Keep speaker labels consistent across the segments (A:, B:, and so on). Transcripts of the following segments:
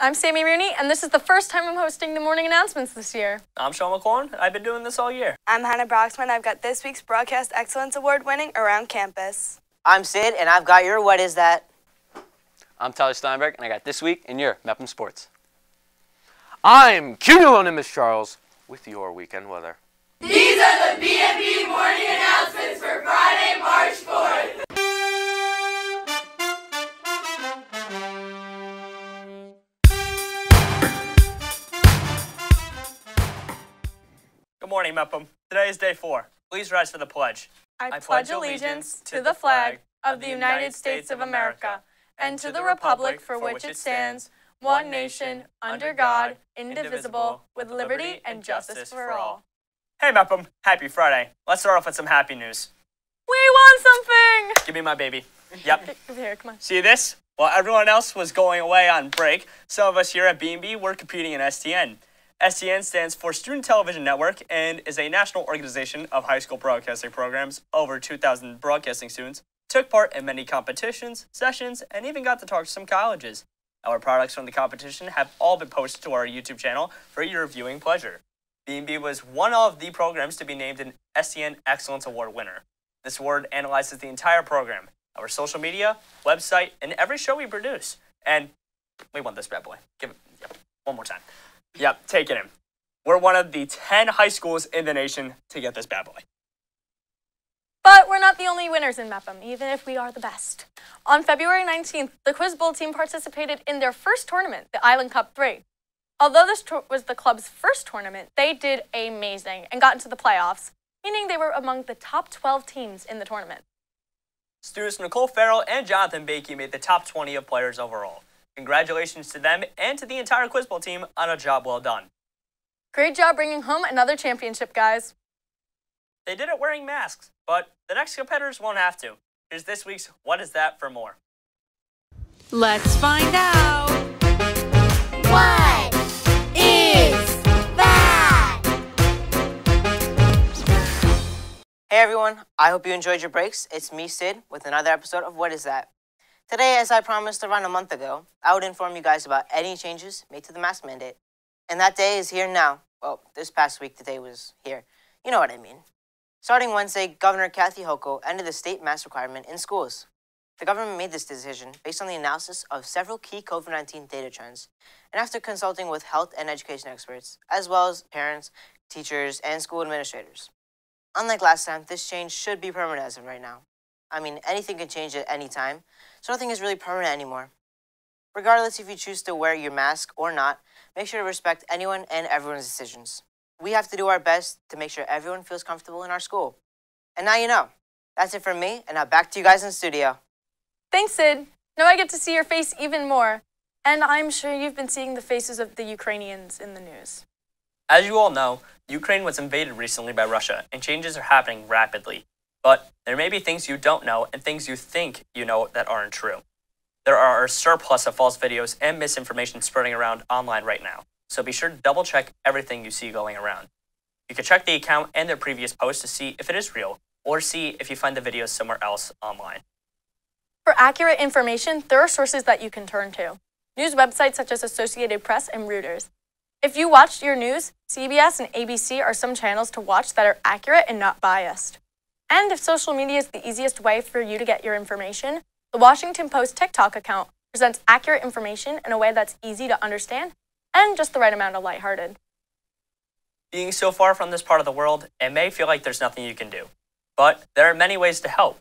A: I'm Sammi Rooney, and this is the first time I'm hosting the morning announcements this year.
B: I'm Sean McClellan. I've been doing this all year.
C: I'm Hannah Broxman. I've got this week's Broadcast Excellence Award winning Around Campus.
D: I'm Sid, and I've got your What Is That?
E: I'm Tyler Steinberg, and I got This Week in your Mepham Sports. I'm Cumulonimbus Charles with your weekend weather.
F: These are the BMB morning announcements for Friday, March 4th.
B: Good morning, Mepham. Today is day 4. Please rise for the pledge.
A: I pledge allegiance to the flag of the United States of America and to the republic for which it stands, one nation, under God, indivisible, with liberty and justice for all.
B: Hey, Mepham. Happy Friday. Let's start off with some happy news.
A: We won something!
B: Give me my baby. Yep.
A: Here, come on.
B: See this? While everyone else was going away on break, some of us here at BMB were competing in STN. STN stands for Student Television Network and is a national organization of high school broadcasting programs. Over 2,000 broadcasting students took part in many competitions, sessions, and even got to talk to some colleges. Our products from the competition have all been posted to our YouTube channel for your viewing pleasure. BMB was one of the programs to be named an STN Excellence Award winner. This award analyzes the entire program, our social media, website, and every show we produce. And we won this bad boy. Give it, yep, one more time. Yep, take it in. We're one of the 10 high schools in the nation to get this bad boy.
A: But we're not the only winners in Mepham, even if we are the best. On February 19th, the Quiz Bowl team participated in their first tournament, the Island Cup 3. Although this was the club's first tournament, they did amazing and got into the playoffs, meaning they were among the top 12 teams in the tournament.
B: Students Nicole Farrell and Jonathan Bakey made the top 20 of players overall. Congratulations to them and to the entire Quiz Bowl team on a job well done.
A: Great job bringing home another championship, guys.
B: They did it wearing masks, but the next competitors won't have to. Here's this week's What Is That for more.
G: Let's find out.
F: What is that?
D: Hey everyone, I hope you enjoyed your breaks. It's me, Sid, with another episode of What Is That? Today, as I promised around a month ago, I would inform you guys about any changes made to the mask mandate. And that day is here now. Well, this past week the day was here. You know what I mean. Starting Wednesday, Governor Kathy Hochul ended the state mask requirement in schools. The government made this decision based on the analysis of several key COVID-19 data trends, and after consulting with health and education experts, as well as parents, teachers, and school administrators. Unlike last time, this change should be permanent as of right now. I mean, anything can change at any time, so nothing is really permanent anymore. Regardless if you choose to wear your mask or not, make sure to respect anyone and everyone's decisions. We have to do our best to make sure everyone feels comfortable in our school. And now you know. That's it from me, and now back to you guys in the studio.
A: Thanks, Sid. Now I get to see your face even more. And I'm sure you've been seeing the faces of the Ukrainians in the news.
B: As you all know, Ukraine was invaded recently by Russia, and changes are happening rapidly. But there may be things you don't know and things you think you know that aren't true. There are a surplus of false videos and misinformation spreading around online right now, so be sure to double check everything you see going around. You can check the account and their previous posts to see if it is real, or see if you find the videos somewhere else online.
A: For accurate information, there are sources that you can turn to. News websites such as Associated Press and Reuters. If you watched your news, CBS and ABC are some channels to watch that are accurate and not biased. And if social media is the easiest way for you to get your information, the Washington Post TikTok account presents accurate information in a way that's easy to understand and just the right amount of lighthearted.
B: Being so far from this part of the world, it may feel like there's nothing you can do. But there are many ways to help.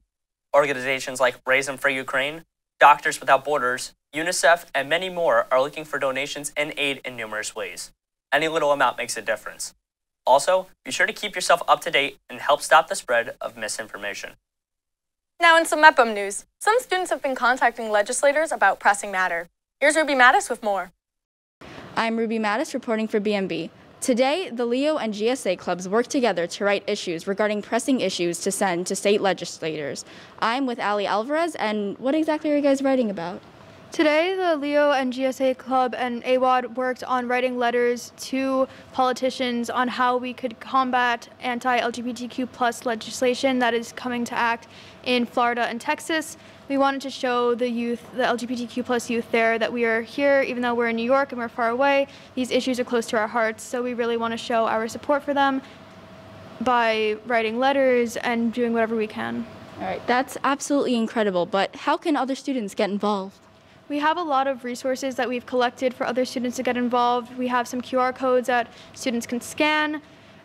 B: Organizations like Raise for Ukraine, Doctors Without Borders, UNICEF, and many more are looking for donations and aid in numerous ways. Any little amount makes a difference. Also, be sure to keep yourself up to date and help stop the spread of misinformation.
A: Now in some Mepham news, some students have been contacting legislators about pressing matter. Here's Ruby Mattis with more.
G: I'm Ruby Mattis reporting for BMB. Today, the LEO and GSA clubs worked together to write issues regarding pressing issues to send to state legislators. I'm with Ali Alvarez, and what exactly are you guys writing about?
H: Today, the LEO and GSA Club and AWOD worked on writing letters to politicians on how we could combat anti-LGBTQ+ legislation that is coming to act in Florida and Texas. We wanted to show the youth, the LGBTQ plus youth there, that we are here, even though we're in New York and we're far away. These issues are close to our hearts, so we really want to show our support for them by writing letters and doing whatever we can.
G: All right, that's absolutely incredible, but how can other students get involved?
H: We have a lot of resources that we've collected for other students to get involved. We have some QR codes that students can scan,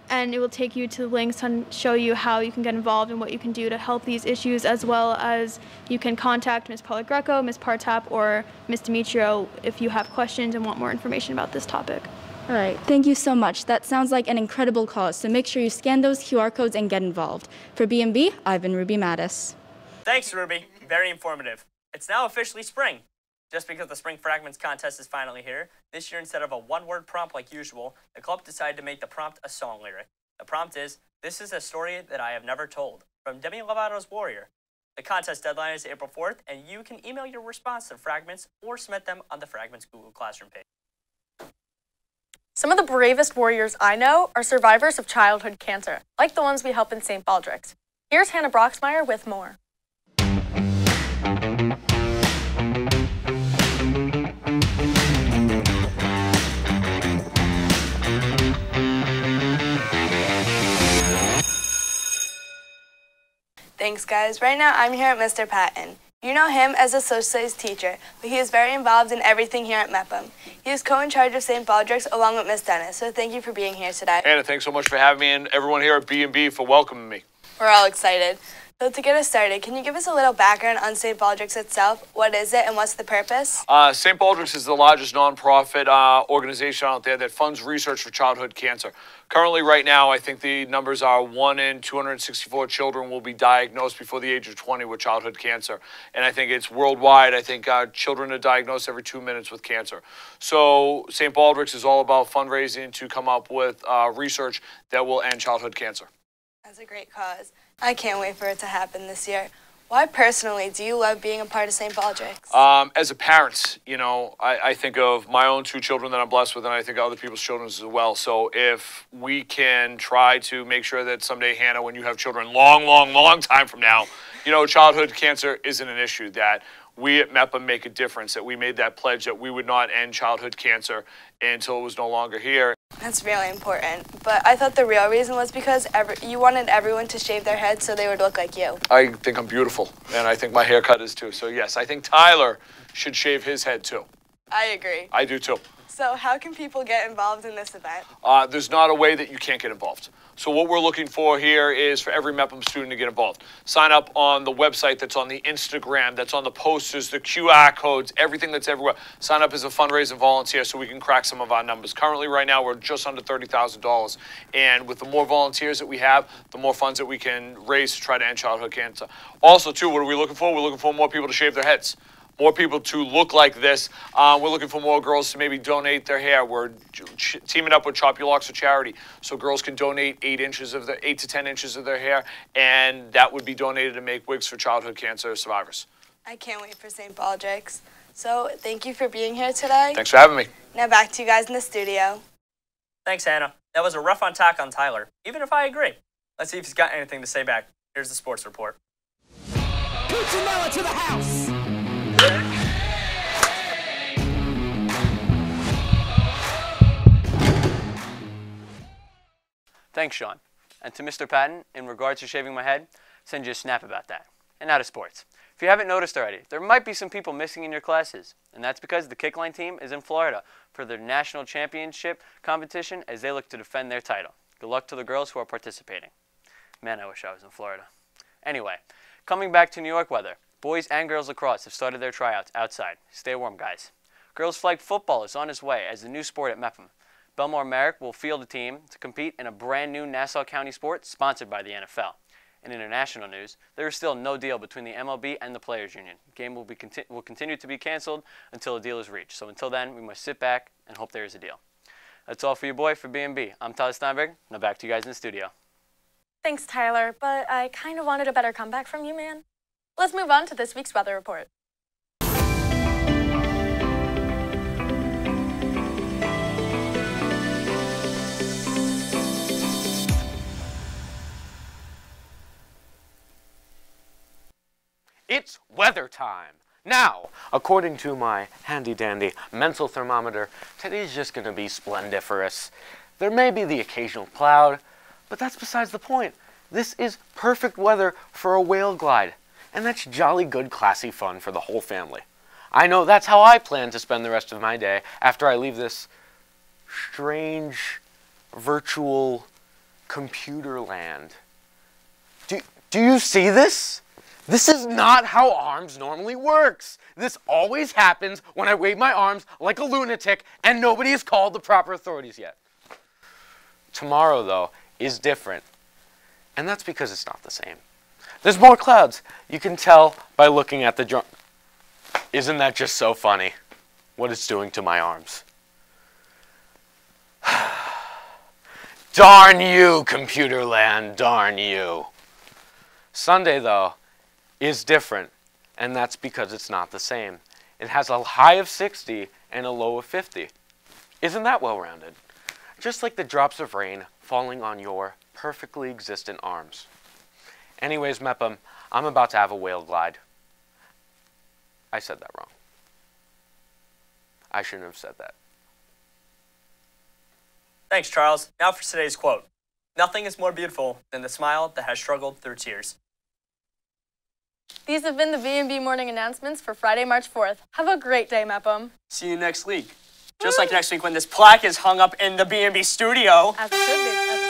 H: and it will take you to links and show you how you can get involved and what you can do to help these issues, as well as you can contact Ms. Paula-Greco, Ms. Partap, or Ms. Demetrio if you have questions and want more information about this topic.
G: All right, thank you so much. That sounds like an incredible cause, so make sure you scan those QR codes and get involved. For BMB, I've been Ruby Mattis.
B: Thanks, Ruby. Very informative. It's now officially spring. Just because the Spring Fragments contest is finally here, this year instead of a one-word prompt like usual, the club decided to make the prompt a song lyric. The prompt is, "This is a story that I have never told," from Demi Lovato's Warrior. The contest deadline is April 4th, and you can email your response to Fragments or submit them on the Fragments Google Classroom page.
A: Some of the bravest warriors I know are survivors of childhood cancer, like the ones we help in St Baldrick's. Here's Hannah Broxmeyer with more.
C: Thanks, guys. Right now, I'm here at Mr. Patten. You know him as a social studies teacher, but he is very involved in everything here at Mepham. He is co-in charge of St Baldrick's along with Miss Dennis, so thank you for being here today.
I: Hannah, thanks so much for having me, and everyone here at BMB for welcoming me.
C: We're all excited. So to get us started, can you give us a little background on St Baldrick's itself? What is it and what's the purpose?
I: St Baldrick's is the largest nonprofit organization out there that funds research for childhood cancer. Currently, right now, I think the numbers are 1 in 264 children will be diagnosed before the age of 20 with childhood cancer. And I think it's worldwide. I think children are diagnosed every 2 minutes with cancer. So St Baldrick's is all about fundraising to come up with research that will end childhood cancer.
C: That's a great cause. I can't wait for it to happen this year. Why personally do you love being a part of St. Baldrick's?
I: As a parent, you know, I think of my own 2 children that I'm blessed with, and I think of other people's children as well. So if we can try to make sure that someday, Hannah, when you have children long time from now, you know, childhood cancer isn't an issue, that we at Mepham make a difference, that we made that pledge that we would not end childhood cancer until it was no longer here.
C: That's really important. But I thought the real reason was because you wanted everyone to shave their heads so they would look like you.
I: I think I'm beautiful, and I think my haircut is too. So yes, I think Tyler should shave his head too.
C: I agree.
I: I do too.
C: So how can people get involved in this event?
I: There's not a way that you can't get involved. So what we're looking for here is for every Mepham student to get involved. Sign up on the website that's on the Instagram, that's on the posters, the QR codes, everything that's everywhere. Sign up as a fundraiser volunteer so we can crack some of our numbers. Currently, right now, we're just under $30,000. And with the more volunteers that we have, the more funds that we can raise to try to end childhood cancer. Also, too, what are we looking for? We're looking for more people to shave their heads. More people to look like this. We're looking for more girls to maybe donate their hair. We're teaming up with Chop Your Locks for charity, so girls can donate 8 to 10 inches of their hair, and that would be donated to make wigs for childhood cancer survivors.
C: I can't wait for St. Baldrick's. So thank you for being here today.
I: Thanks for having me.
C: Now back to you guys in the studio.
B: Thanks, Hannah. That was a rough attack on Tyler, even if I agree. Let's see if he's got anything to say back. Here's the sports report.
F: Cuccinella to the house.
E: Thanks, Sean. And to Mr. Patten, in regards to shaving my head, send you a snap about that. And now to sports. If you haven't noticed already, there might be some people missing in your classes, and that's because the kickline team is in Florida for their national championship competition as they look to defend their title. Good luck to the girls who are participating. Man, I wish I was in Florida. Anyway, coming back to New York weather, boys and girls lacrosse have started their tryouts outside. Stay warm, guys. Girls flag football is on its way as the new sport at Mepham. Bellmore-Merrick will field a team to compete in a brand new Nassau County sport sponsored by the NFL. In international news, there is still no deal between the MLB and the Players Union. The game will continue to be canceled until a deal is reached. So until then, we must sit back and hope there is a deal. That's all for you, boy, for BMB. I'm Tyler Steinberg. Now back to you guys in the studio.
A: Thanks, Tyler, but I kind of wanted a better comeback from you, man. Let's move on to this week's weather report.
E: It's
J: weather time. Now, according to my handy-dandy mental thermometer, today's just going to be splendiferous. There may be the occasional cloud, but that's besides the point. This is perfect weather for a whale glide, and that's jolly good, classy fun for the whole family. I know that's how I plan to spend the rest of my day after I leave this strange, virtual computer land. Do you see this? This is not how arms normally works. This always happens when I wave my arms like a lunatic and nobody has called the proper authorities yet. Tomorrow, though, is different. And that's because it's not the same. There's more clouds. You can tell by looking at the drum. Isn't that just so funny? What it's doing to my arms. Darn you, computer land, darn you. Sunday, though, is different, and that's because it's not the same. It has a high of 60 and a low of 50. Isn't that well-rounded? Just like the drops of rain falling on your perfectly existent arms. Anyways, Mepham, I'm about to have a whale glide. I said that wrong. I shouldn't have said that.
B: Thanks, Charles. Now for today's quote. Nothing is more beautiful than the smile that has struggled through tears.
A: These have been the BMB morning announcements for Friday, March 4th. Have a great day, Mepham.
B: See you next week. Just like next week when this plaque is hung up in the BMB studio.
A: As it should be.